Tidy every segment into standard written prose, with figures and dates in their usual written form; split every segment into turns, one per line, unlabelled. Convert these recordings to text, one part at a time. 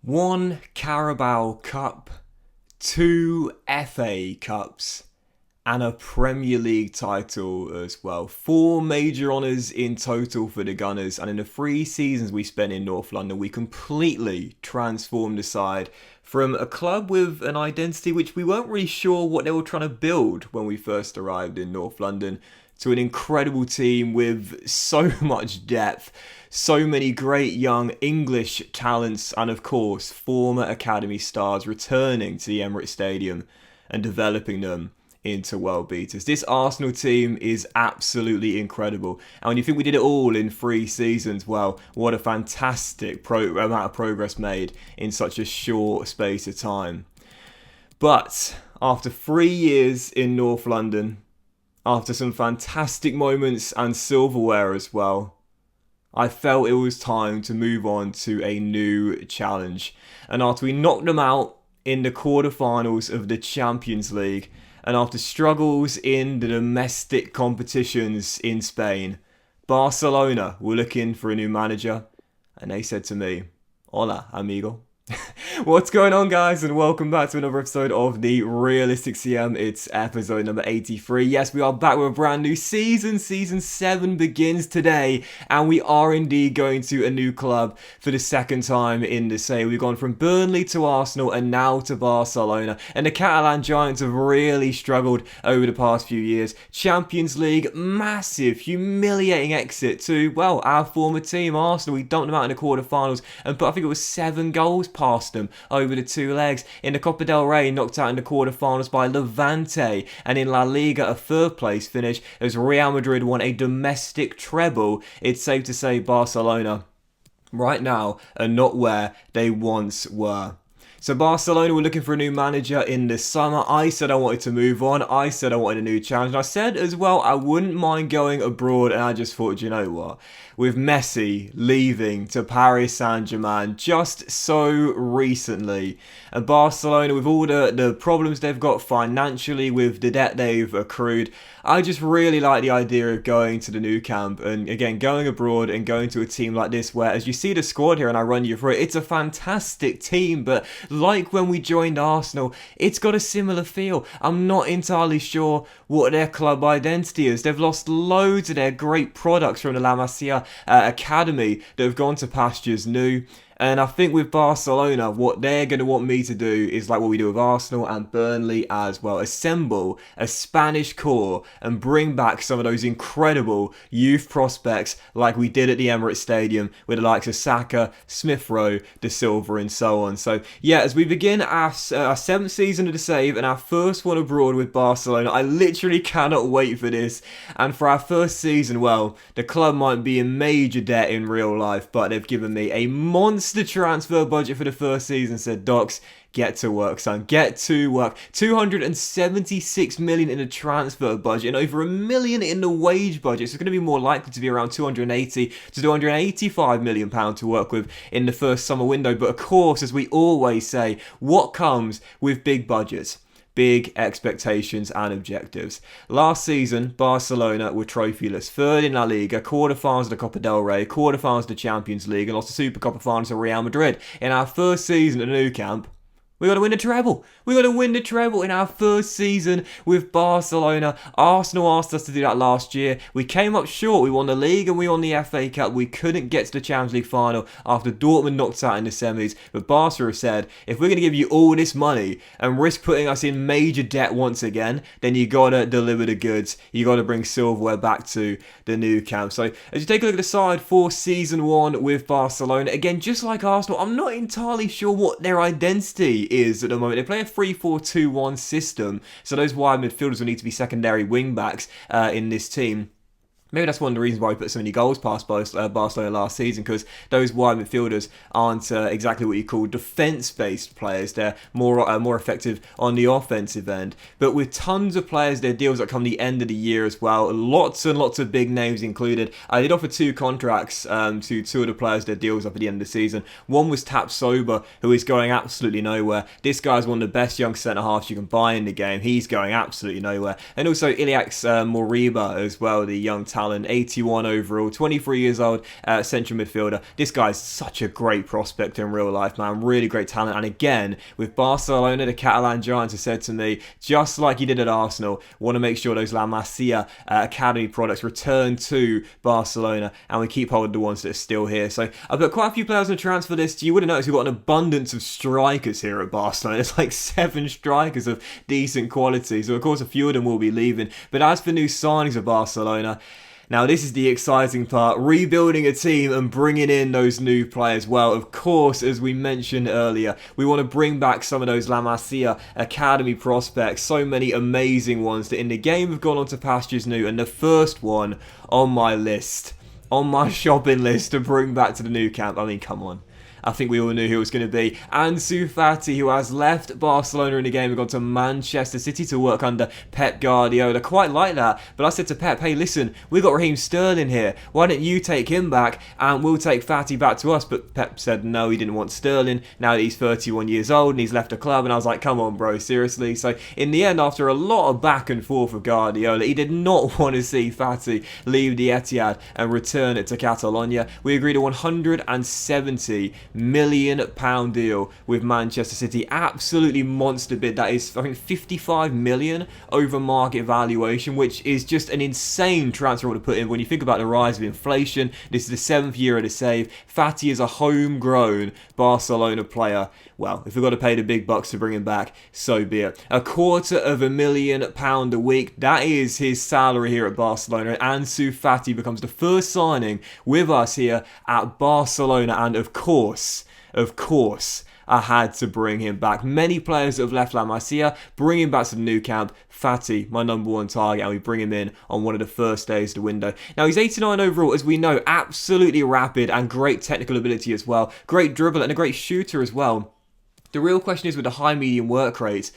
One Carabao Cup, two FA Cups, and a Premier League title as well. Four major honours in total for the Gunners, and in the 3 seasons we spent in North London, we completely transformed the side from a club with an identity which we weren't really sure what they were trying to build when we first arrived in North London, to an incredible team with so much depth, so many great young English talents, and of course former academy stars returning to the Emirates Stadium and developing them into world beaters. This Arsenal team is absolutely incredible, and when you think we did it all in 3 seasons, well, what a fantastic amount of progress made in such a short space of time. But after 3 years in North London, after some fantastic moments and silverware as well, I felt it was time to move on to a new challenge. And after we knocked them out in the quarterfinals of the Champions League, and after struggles in the domestic competitions in Spain, Barcelona were looking for a new manager, and they said to me, "Hola, amigo." What's going on, guys, and welcome back to another episode of the Realistic CM. It's episode number 83. Yes, we are back with a brand new season. Season 7 begins today, and we are indeed going to a new club for the second time in the say. We've gone from Burnley to Arsenal and now to Barcelona, and the Catalan Giants have really struggled over the past few years. Champions League, massive, humiliating exit to, well, our former team, Arsenal. We dumped them out in the quarterfinals and put, I think it was 7 goals past them over the 2 legs. In the Copa del Rey, knocked out in the quarterfinals by Levante, and in La Liga, a 3rd place finish as Real Madrid won a domestic treble. It's safe to say Barcelona right now are not where they once were. So Barcelona were looking for a new manager in the summer. I said I wanted to move on. I said I wanted a new challenge. And I said as well I wouldn't mind going abroad. And I just thought, you know what? With Messi leaving to Paris Saint-Germain just so recently, and Barcelona with all the problems they've got financially with the debt they've accrued, I just really like the idea of going to the Nou Camp and, again, going abroad and going to a team like this where, as you see the squad here and I run you through it, it's a fantastic team, but like when we joined Arsenal, it's got a similar feel. I'm not entirely sure what their club identity is. They've lost loads of their great products from the La Masia academy that have gone to pastures new. And I think with Barcelona, what they're going to want me to do is like what we do with Arsenal and Burnley as well. Assemble a Spanish core and bring back some of those incredible youth prospects like we did at the Emirates Stadium with the likes of Saka, Smith Rowe, De Silva and so on. So yeah, as we begin our 7th season of the save and our first one abroad with Barcelona, I literally cannot wait for this. And for our first season, well, the club might be in major debt in real life, but they've given me a monster transfer budget for the first season. Said, Docs, get to work, son. Get to work. 276 million in the transfer budget and over £1 million in the wage budget. So it's going to be more likely to be around 280 to 285 million pound to work with in the first summer window. But of course, as we always say, what comes with big budgets? Big expectations and objectives. Last season, Barcelona were trophyless. 3rd in La Liga, quarterfinals of the Copa del Rey, quarterfinals of the Champions League, and lost the Super Copa finals to Real Madrid. In our first season at Nou Camp, we got to win the treble. We got to win the treble in our first season with Barcelona. Arsenal asked us to do that last year. We came up short. We won the league and we won the FA Cup. We couldn't get to the Champions League final after Dortmund knocked out in the semis. But Barca have said, if we're going to give you all this money and risk putting us in major debt once again, then you got to deliver the goods. You got to bring silverware back to the Nou Camp. So as you take a look at the side for season 1 with Barcelona, again, just like Arsenal, I'm not entirely sure what their identity is at the moment. They play a 3-4-2-1 system, so those wide midfielders will need to be secondary wing backs in this team. Maybe that's one of the reasons why we put so many goals past Barcelona last season, because those wide midfielders aren't exactly what you call defence-based players. They're more effective on the offensive end. But with tons of players, their deals that come the end of the year as well. Lots and lots of big names included. I did offer 2 contracts to 2 of the players, their deals up at the end of the season. One was Tap Sober, who is going absolutely nowhere. This guy's one of the best young centre-halves you can buy in the game. He's going absolutely nowhere. And also Iliax Moriba as well, the young talent talent, 81 overall, 23 years old, central midfielder. This guy's such a great prospect in real life, man. Really great talent. And again, with Barcelona, the Catalan giants have said to me, just like you did at Arsenal, want to make sure those La Masia academy products return to Barcelona, and we keep hold of the ones that are still here. So I've got quite a few players on the transfer list. You would have noticed we've got an abundance of strikers here at Barcelona. There's like 7 strikers of decent quality. So of course a few of them will be leaving. But as for new signings of Barcelona, now this is the exciting part, rebuilding a team and bringing in those new players. Well, of course, as we mentioned earlier, we want to bring back some of those La Masia academy prospects, so many amazing ones that in the game have gone on to pastures new, and the first one on my list, on my shopping list to bring back to the Nou Camp, I mean, come on. I think we all knew who it was going to be. Ansu Fati, who has left Barcelona in the game and gone to Manchester City to work under Pep Guardiola. Quite like that. But I said to Pep, hey, listen, we've got Raheem Sterling here. Why don't you take him back and we'll take Fati back to us? But Pep said no, he didn't want Sterling. Now that he's 31 years old and he's left the club. And I was like, come on, bro, seriously? So in the end, after a lot of back and forth with Guardiola, he did not want to see Fati leave the Etihad and return it to Catalonia. We agreed a £170 million deal with Manchester City. Absolutely monster bid. That is, I think, 55 million over market valuation, which is just an insane transfer to put in when you think about the rise of inflation. This is the 7th year of the save. Fati is a homegrown Barcelona player. Well, if we've got to pay the big bucks to bring him back, so be it. £250,000 a week. That is his salary here at Barcelona. Ansu Fati becomes the first signing with us here at Barcelona. And of course, I had to bring him back. Many players that have left La Masia, bring him back to the Nou Camp. Fati, my number one target, and we bring him in on one of the first days of the window. Now, he's 89 overall, as we know, absolutely rapid and great technical ability as well. Great dribbler and a great shooter as well. The real question is with the high medium work rates,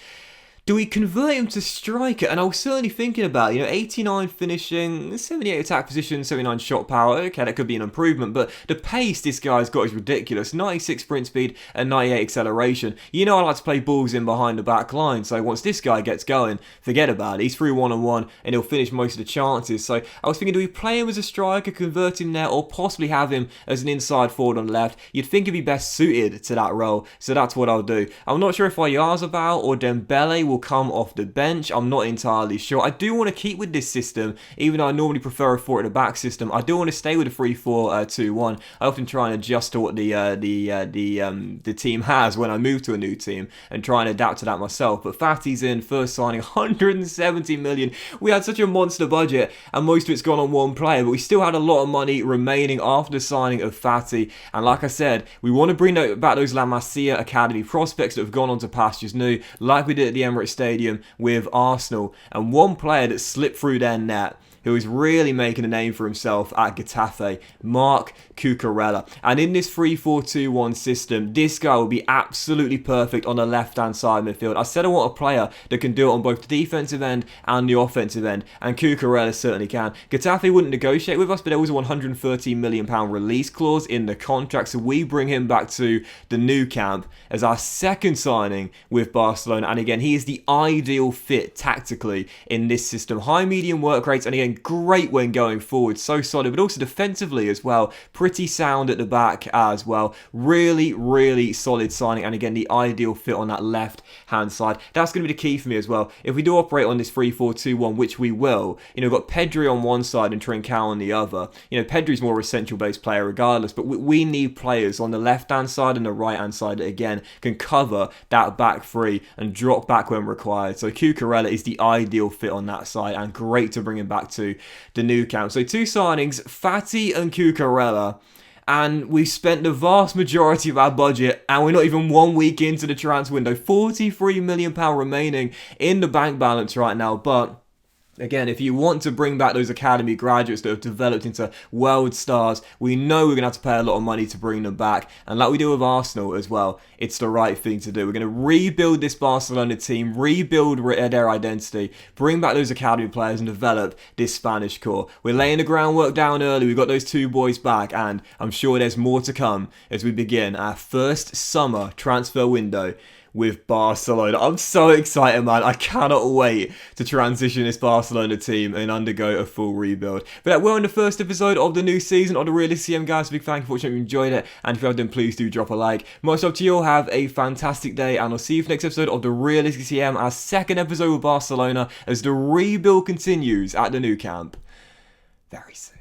do we convert him to striker? And I was certainly thinking about, 89 finishing, 78 attack position, 79 shot power. Okay, that could be an improvement, but the pace this guy's got is ridiculous. 96 sprint speed and 98 acceleration. I like to play balls in behind the back line, so once this guy gets going, forget about it. He's through one-on-one and he'll finish most of the chances. So I was thinking, do we play him as a striker, convert him there, or possibly have him as an inside forward on the left? You'd think he'd be best suited to that role, so that's what I'll do. I'm not sure if Oyarzabal or Dembele will come off the bench. I'm not entirely sure. I do want to keep with this system, even though I normally prefer a 4 at the back system. I do want to stay with a 3-4-2-1. I often try and adjust to what the team has when I move to a new team and try and adapt to that myself. But Fati's in, first signing, 170 million. We had such a monster budget and most of it's gone on one player, but we still had a lot of money remaining after the signing of Fati. And like I said, we want to bring back those La Masia academy prospects that have gone on to pastures new, like we did at the Emirates Stadium with Arsenal. And one player that slipped through their net, who is really making a name for himself at Getafe, Marc Cucurella. And in this 3-4-2-1 system, this guy will be absolutely perfect on the left-hand side midfield. I said I want a player that can do it on both the defensive end and the offensive end, and Cucurella certainly can. Getafe wouldn't negotiate with us, but there was a £113 million release clause in the contract, so we bring him back to the Nou Camp as our second signing with Barcelona. And again, he is the ideal fit tactically in this system. High medium work rates, and again, great when going forward, so solid, but also defensively as well, pretty sound at the back as well. Really solid signing, and again, the ideal fit on that left hand side. That's going to be the key for me as well. If we do operate on this 3-4-2-1, which we will, we've got Pedri on one side and Trincao on the other. Pedri's more of a central based player regardless, but we need players on the left hand side and the right hand side that again can cover that back three and drop back when required. So Cucurella is the ideal fit on that side, and great to bring him back to the Nou Camp. So 2 signings, Fati and Cucurella, and we've spent the vast majority of our budget, and we're not even 1 week into the transfer window. £43 million remaining in the bank balance right now, but again, if you want to bring back those academy graduates that have developed into world stars, we know we're going to have to pay a lot of money to bring them back. And like we do with Arsenal as well, it's the right thing to do. We're going to rebuild this Barcelona team, rebuild their identity, bring back those academy players and develop this Spanish core. We're laying the groundwork down early. We've got those 2 boys back, and I'm sure there's more to come as we begin our first summer transfer window with Barcelona. I'm so excited, man. I cannot wait to transition this Barcelona team and undergo a full rebuild. But we're on the first episode of the new season of the Realistic CM, guys. Big thank you for watching. If you enjoyed it, and if you have, then please do drop a like. Much love to you all. Have a fantastic day, and I'll see you for the next episode of the Realistic CM, our second episode with Barcelona, as the rebuild continues at the Nou Camp very soon.